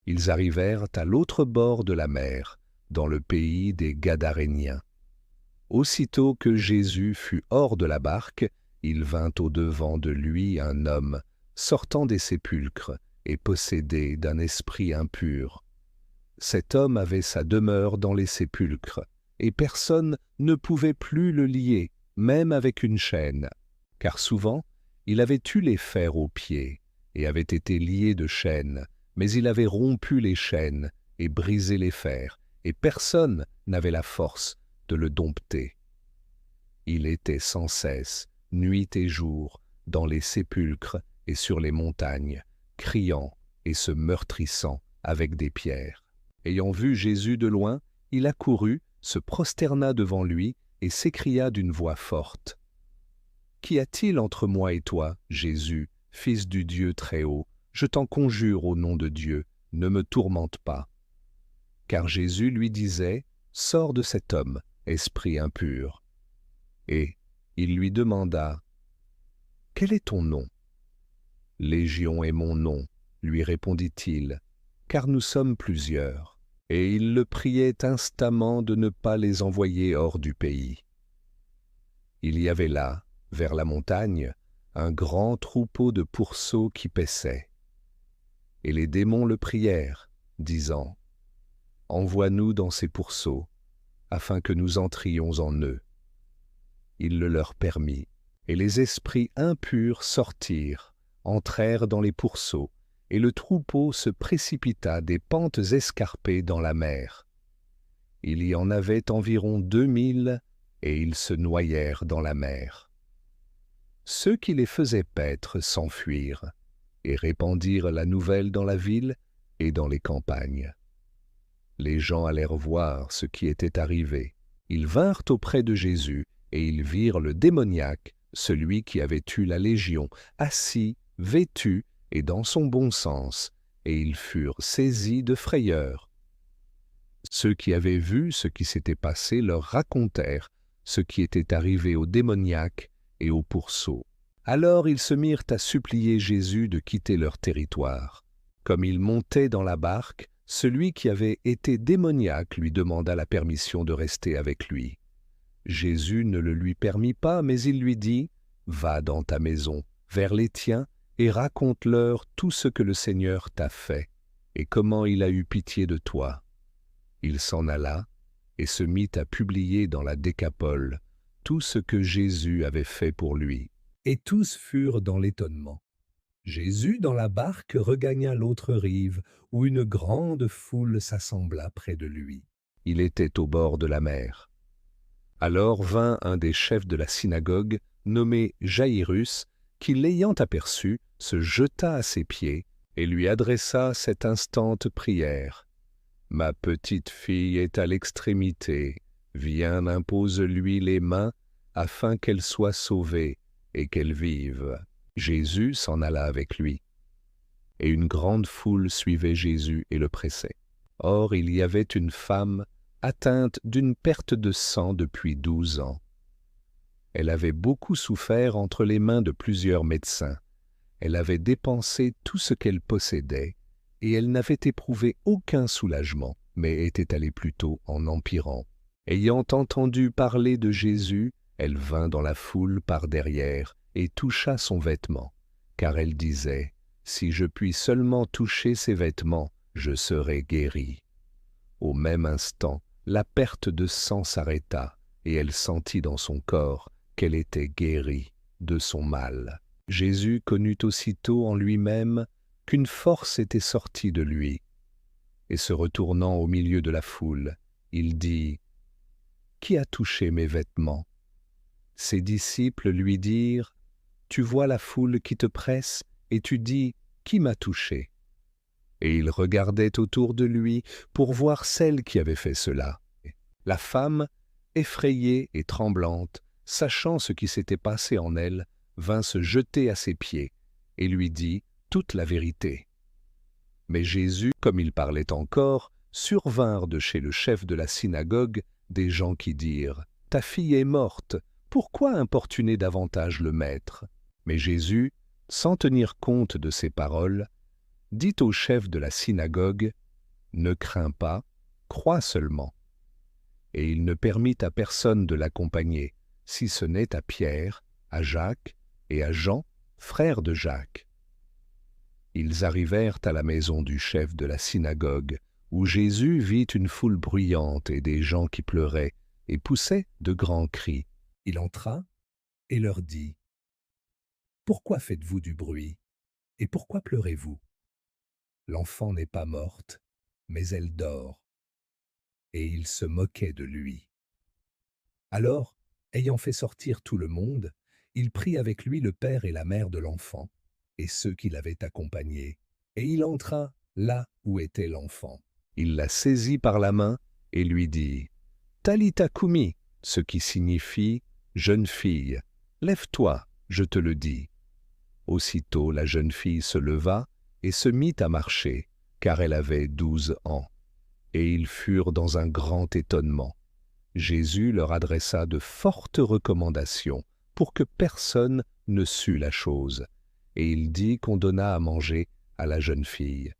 Ils arrivèrent à l'autre bord de la mer, dans le pays des Gadaréniens. Aussitôt que Jésus fut hors de la barque, il vint au-devant de lui un homme, sortant des sépulcres et possédé d'un esprit impur. Cet homme avait sa demeure dans les sépulcres, et personne ne pouvait plus le lier, même avec une chaîne, car souvent il avait eu les fers aux pieds, et avait été lié de chaînes, mais il avait rompu les chaînes et brisé les fers, et personne n'avait la force de le dompter. Il était sans cesse, nuit et jour, dans les sépulcres et sur les montagnes, criant et se meurtrissant avec des pierres. Ayant vu Jésus de loin, il accourut, se prosterna devant lui et s'écria d'une voix forte. « Qu'y a-t-il entre moi et toi, Jésus, Fils du Dieu Très-Haut? Je t'en conjure au nom de Dieu, ne me tourmente pas. » Car Jésus lui disait, « Sors de cet homme, esprit impur. » Et il lui demanda, « Quel est ton nom? » « Légion est mon nom, lui répondit-il, car nous sommes plusieurs. » Et il le priait instamment de ne pas les envoyer hors du pays. Il y avait là, vers la montagne, un grand troupeau de pourceaux qui paissaient. Et les démons le prièrent, disant, « Envoie-nous dans ces pourceaux, afin que nous entrions en eux. » Il le leur permit, et les esprits impurs sortirent, entrèrent dans les pourceaux, et le troupeau se précipita des pentes escarpées dans la mer. Il y en avait environ 2000, et ils se noyèrent dans la mer. Ceux qui les faisaient paître s'enfuirent, et répandirent la nouvelle dans la ville et dans les campagnes. Les gens allèrent voir ce qui était arrivé. Ils vinrent auprès de Jésus, et ils virent le démoniaque, celui qui avait eu la légion, assis, vêtu, et dans son bon sens, et ils furent saisis de frayeur. Ceux qui avaient vu ce qui s'était passé leur racontèrent ce qui était arrivé au démoniaque et au pourceau. Alors ils se mirent à supplier Jésus de quitter leur territoire. Comme il montait dans la barque, celui qui avait été démoniaque lui demanda la permission de rester avec lui. Jésus ne le lui permit pas, mais il lui dit, « Va dans ta maison, vers les tiens, et raconte-leur tout ce que le Seigneur t'a fait, et comment il a eu pitié de toi. » Il s'en alla, et se mit à publier dans la Décapole tout ce que Jésus avait fait pour lui. Et tous furent dans l'étonnement. Jésus, dans la barque, regagna l'autre rive, où une grande foule s'assembla près de lui. Il était au bord de la mer. Alors vint un des chefs de la synagogue, nommé Jaïrus, qui, l'ayant aperçu, se jeta à ses pieds et lui adressa cette instante prière. « Ma petite fille est à l'extrémité, viens, impose-lui les mains, afin qu'elle soit sauvée et qu'elle vive. » Jésus s'en alla avec lui. Et une grande foule suivait Jésus et le pressait. Or il y avait une femme atteinte d'une perte de sang depuis 12 ans. Elle avait beaucoup souffert entre les mains de plusieurs médecins. Elle avait dépensé tout ce qu'elle possédait, et elle n'avait éprouvé aucun soulagement, mais était allée plutôt en empirant. Ayant entendu parler de Jésus, elle vint dans la foule par derrière et toucha son vêtement, car elle disait, « Si je puis seulement toucher ses vêtements, je serai guérie. » Au même instant, la perte de sang s'arrêta, et elle sentit dans son corps qu'elle était guérie de son mal. Jésus connut aussitôt en lui-même qu'une force était sortie de lui, et se retournant au milieu de la foule, il dit, « Qui a touché mes vêtements ?» Ses disciples lui dirent, « Tu vois la foule qui te presse, et tu dis, « Qui m'a touché ?» Et il regardait autour de lui pour voir celle qui avait fait cela. La femme, effrayée et tremblante, sachant ce qui s'était passé en elle, vint se jeter à ses pieds et lui dit toute la vérité. Mais Jésus, comme il parlait encore, survinrent de chez le chef de la synagogue des gens qui dirent « Ta fille est morte, pourquoi importuner davantage le Maître ?» Mais Jésus, sans tenir compte de ces paroles, dit au chef de la synagogue, « Ne crains pas, crois seulement. » Et il ne permit à personne de l'accompagner, si ce n'est à Pierre, à Jacques et à Jean, frères de Jacques. Ils arrivèrent à la maison du chef de la synagogue, où Jésus vit une foule bruyante et des gens qui pleuraient et poussaient de grands cris. Il entra et leur dit, « Pourquoi faites-vous du bruit et pourquoi pleurez-vous? L'enfant n'est pas morte, mais elle dort. » Et il se moquait de lui. Alors, ayant fait sortir tout le monde, il prit avec lui le père et la mère de l'enfant, et ceux qui l'avaient accompagné, et il entra là où était l'enfant. Il la saisit par la main et lui dit, « Talitha koumi », ce qui signifie « Jeune fille, lève-toi, je te le dis ». Aussitôt la jeune fille se leva et se mit à marcher, car elle avait 12 ans. Et ils furent dans un grand étonnement. Jésus leur adressa de fortes recommandations pour que personne ne sût la chose, et il dit qu'on donna à manger à la jeune fille.